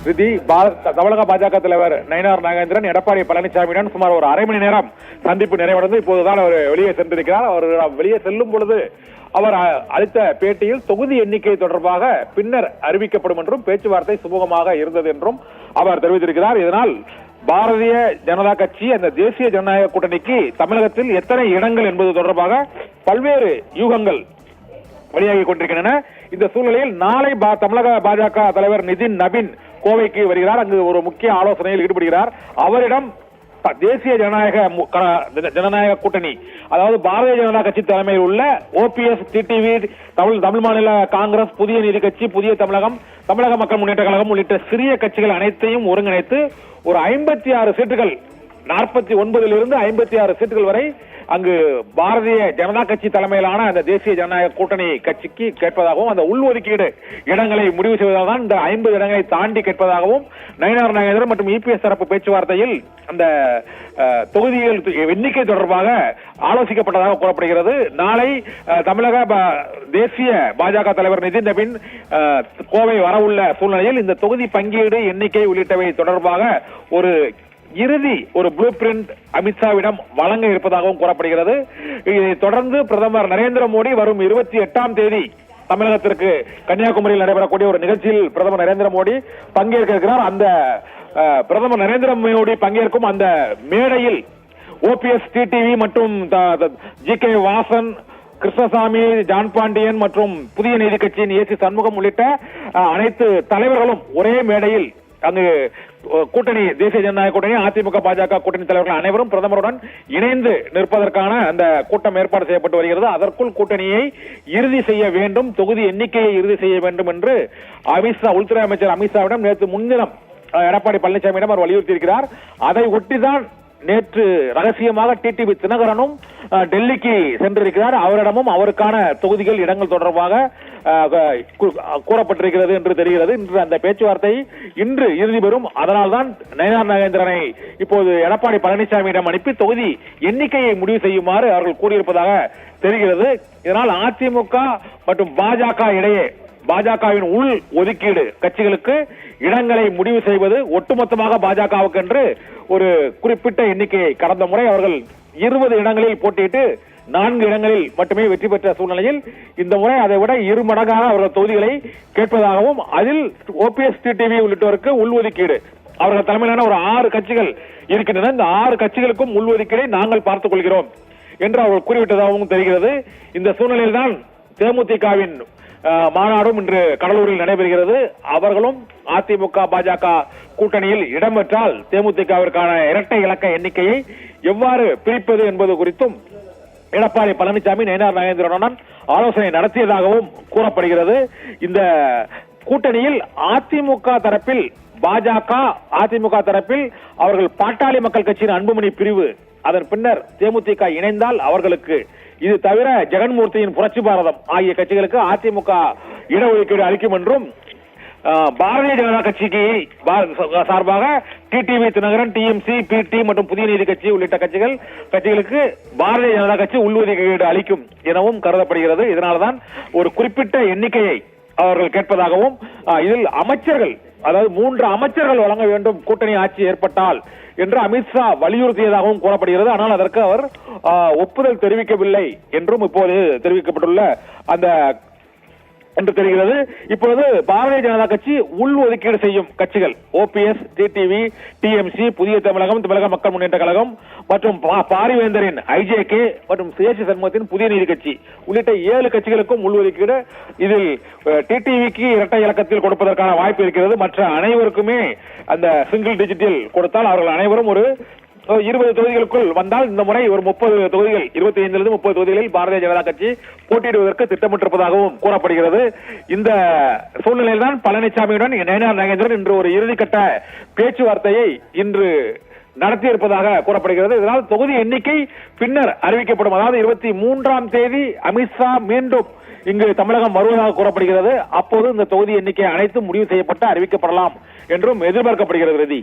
விதி தமிழக பாஜக தலைவர் நயினார் நாகேந்திரன் எடப்பாடி பழனிசாமியுடன் சுமார் ஒரு அரை மணி நேரம் சந்திப்பு நிறைவடைந்து இப்போதுதான் அவர் வெளியே சென்றிருக்கிறார். அவர் வெளியே செல்லும் பொழுது அவர் அளித்த பேட்டியில் தொகுதி எண்ணிக்கை தொடர்பாக பின்னர் அறிவிக்கப்படும் என்றும் பேச்சுவார்த்தை சுமூகமாக இருந்தது என்றும் அவர் தெரிவித்திருக்கிறார். இதனால் பாரதிய ஜனதா கட்சி அந்த தேசிய ஜனநாயக கூட்டணிக்கு தமிழகத்தில் எத்தனை இடங்கள் என்பது தொடர்பாக பல்வேறு யூகங்கள் வெளியாகி கொண்டிருக்கின்றன. இந்த சூழ்நிலையில் நாளை தமிழக பாஜக தலைவர் நிதின் நபின் கோவைக்கு வருகிறார். அங்கு ஒரு முக்கிய ஆலோசனையில் ஈடுபடுகிறார். அவரிடம் தேசிய ஜனநாயக கூட்டணி, அதாவது பாரதிய ஜனதா கட்சி தலைமையில் உள்ள ஓபிஎஸ், டிடிவி, தமிழ் மாநில காங்கிரஸ், புதிய நீதி கட்சி, புதிய தமிழகம், தமிழக மக்கள் முன்னேற்ற கழகம் உள்ளிட்ட சிறிய கட்சிகள் அனைத்தையும் ஒருங்கிணைத்து ஒரு 56 சீட்டுகள், 49 56 சீட்டுகள் வரை அங்கு பாரதிய ஜனதா கட்சி தலைமையிலான அந்த தேசிய ஜனநாயக கூட்டணி கட்சிக்கு கேட்பதாகவும் அந்த உள்ஒதுக்கீடு இடங்களை முடிவு செய்வதால் தான் இந்த 50 இடங்களை தாண்டி கேட்பதாகவும் நயினார் நாகேந்திரன் மற்றும் இபிஎஸ் தரப்பு பேச்சுவார்த்தையில் அந்த தொகுதிகள் எண்ணிக்கை தொடர்பாக ஆலோசிக்கப்பட்டதாக கூறப்படுகிறது. நாளை தமிழக தேசிய பாஜக தலைவர் நிதின் நபின் கோவை வரவுள்ள சூழ்நிலையில் இந்த தொகுதி பங்கீடு எண்ணிக்கை உள்ளிட்டவை தொடர்பாக ஒரு இறுதி ப்ளூ பிரிண்ட் அமித்ஷாவிடம் வழங்க இருப்பதாகவும் கூறப்படுகிறது. இதை தொடர்ந்து பிரதமர் நரேந்திர மோடி வரும் 28ஆம் தேதி தமிழகத்திற்கு கன்னியாகுமரியில் நடைபெறக்கூடிய ஒரு நிகழ்ச்சியில் பிரதமர் நரேந்திர மோடி பங்கேற்க இருக்கிறார். அந்த பிரதமர் நரேந்திர மோடி பங்கேற்கும் அந்த மேடையில் ஓபிஎஸ், டிடிவி மற்றும் ஜி.கே. வாசன், கிருஷ்ணசாமி, ஜான் பாண்டியன் மற்றும் புதிய நீதி கட்சியின் ஏசி சண்முகம் உள்ளிட்ட அனைத்து தலைவர்களும் ஒரே மேடையில் அங்கு கூட்டணி, தேசிய ஜனநாயக கூட்டணி, அதிமுக பாஜக கூட்டணி தலைவர்கள் அனைவரும் பிரதமருடன் இணைந்து நிற்பதற்கான அந்த கூட்டம் ஏற்பாடு செய்யப்பட்டு வருகிறது. அதற்குள் கூட்டணியை இறுதி செய்ய வேண்டும், தொகுதி எண்ணிக்கையை இறுதி செய்ய வேண்டும் என்று உள்துறை அமைச்சர் அமித்ஷாவிடம் நேற்று முன்தினம் எடப்பாடி பழனிசாமியிடம் அவர் வலியுறுத்தியிருக்கிறார். அதை ஒட்டிதான் நேற்று ரகசியமாக டிடிவி தினகரனும் டெல்லிக்கு சென்றிருக்கிறார். அவரிடமும் அவருக்கான தொகுதிகள், இடங்கள் தொடர்பாக கூறப்பட்டிருக்கிறது என்று தெரிகிறது. இன்று அந்த பேச்சுவார்த்தை இன்று இறுதி பெறும். அதனால்தான் நயினார் நாகேந்திரனை இப்போது எடப்பாடி பழனிசாமியிடம் அனுப்பி தொகுதி எண்ணிக்கையை முடிவு செய்யுமாறு அவர்கள் கூறியிருப்பதாக தெரிகிறது. இதனால் அதிமுக மற்றும் பாஜக இடையே பாஜகவின் உள் ஒதுக்கீடு கட்சிகளுக்கு இடங்களை முடிவு செய்வது ஒட்டுமொத்தமாக பாஜகவுக்கு என்று ஒரு குறிப்பிட்ட எண்ணிக்கையை கடந்த முறை அவர்கள் 20 இடங்களில் போட்டியிட்டு 4 இடங்களில் மட்டுமே வெற்றி பெற்ற சூழ்நிலையில் இந்த முறை அதை விட 2 மடங்காக அவர்கள் தொகுதிகளை கேட்பதாகவும் அதில் ஓபிஎஸ், டிடிவி உள்ளிட்டோருக்கு உள்ஒதுக்கீடு அவர்கள் தலைமையிலான ஒரு 6 கட்சிகள் இருக்கின்றன. இந்த 6 கட்சிகளுக்கும் உள்ஒதுக்கீடை நாங்கள் பார்த்துக் கொள்கிறோம் என்று அவர்கள் கூறிவிட்டதாகவும் தெரிகிறது. இந்த சூழ்நிலையில் தான் தேமுதிகவின் மாநாடும் இன்று கடலூரில் நடைபெறுகிறது. அவர்களும் அதிமுக பாஜக கூட்டணியில் இடம்பெற்றால் தேமுதிகவிற்கான இரட்டை இலக்க எண்ணிக்கையை எவ்வாறு பிரிப்பது என்பது குறித்தும் எடப்பாடி பழனிசாமி நயினார் நாகேந்திரனுடன் ஆலோசனை நடத்தியதாகவும் கூறப்படுகிறது. இந்த கூட்டணியில் அதிமுக தரப்பில் பாஜக, அதிமுக தரப்பில் அவர்கள் பாட்டாளி மக்கள் கட்சியின் அன்புமணி பிரிவு, அதன் பின்னர் தேமுதிக இணைந்தால் அவர்களுக்கு, இது தவிர ஜெகன்மூர்த்தியின் புரட்சி பாரதம் ஆகிய கட்சிகளுக்கு அதிமுக இடஒதுக்கீடு அளிக்கும் என்றும், பாரதிய ஜனதா கட்சிக்கு சார்பாக டிடிவி தினகரன், டிஎம்சி, பிடி மற்றும் புதிய நீதி கட்சி உள்ளிட்ட கட்சிகளுக்கு பாரதிய ஜனதா கட்சி உள்ஒதுக்கீடு அளிக்கும் எனவும் கருதப்படுகிறது. இதனால்தான் ஒரு குறிப்பிட்ட எண்ணிக்கையை அவர்கள் கேட்பதாகவும், இதில் அமைச்சர்கள், அதாவது 3 அமைச்சர்கள் வழங்க வேண்டும் கூட்டணி ஆட்சி ஏற்பட்டால் என்று அமித்ஷா வலியுறுத்தியதாகவும் கூறப்படுகிறது. ஆனால் அதற்கு அவர் ஒப்புதல் தெரிவிக்கவில்லை என்றும் இப்போது தெரிவிக்கப்பட்டுள்ள அந்த என்று தெரிகிறது. இப்பொழுது பாரதிய ஜனதா கட்சி உள் ஒதுக்கீடு செய்யும் கட்சிகள் ஓபிஎஸ், டிடிவி, டிஎம்சி, புதிய தமிழகம், தமிழக மக்கள் முன்னேற்ற கழகம் மற்றும் பாரிவேந்தரின் ஐஜேகே மற்றும் ஏசி சண்முகத்தின் புதிய நீதி கட்சி உள்ளிட்ட 7 கட்சிகளுக்கும் உள்ஒதுக்கீடு. இதில் டிடிவிக்கு இரட்டை இலக்கத்தில் கொடுப்பதற்கான வாய்ப்பு இருக்கிறது. மற்ற அனைவருக்குமே அந்த சிங்கிள் டிஜிட்டில் கொடுத்தால் அவர்கள் அனைவரும் ஒரு 20 தொகுதிகளுக்குள் வந்தால் இந்த முறை ஒரு 30 தொகுதிகள், 25 30 தொகுதிகளில் பாரதிய ஜனதா கட்சி போட்டியிடுவதற்கு திட்டமிட்டிருப்பதாகவும் கூறப்படுகிறது. இந்த சூழ்நிலையில் தான் பழனிசாமியுடன் நயினார் நாகேந்திரன் இன்று ஒரு இறுதிக்கட்ட பேச்சுவார்த்தையை இன்று நடத்தியிருப்பதாக கூறப்படுகிறது. இதனால் தொகுதி எண்ணிக்கை பின்னர் அறிவிக்கப்படும். அதாவது 23ஆம் தேதி அமித்ஷா மீண்டும் இங்கு தமிழகம் வருவதாக கூறப்படுகிறது. அப்போது இந்த தொகுதி எண்ணிக்கை அனைத்தும் முடிவு செய்யப்பட்டு அறிவிக்கப்படலாம் என்றும் எதிர்பார்க்கப்படுகிறது.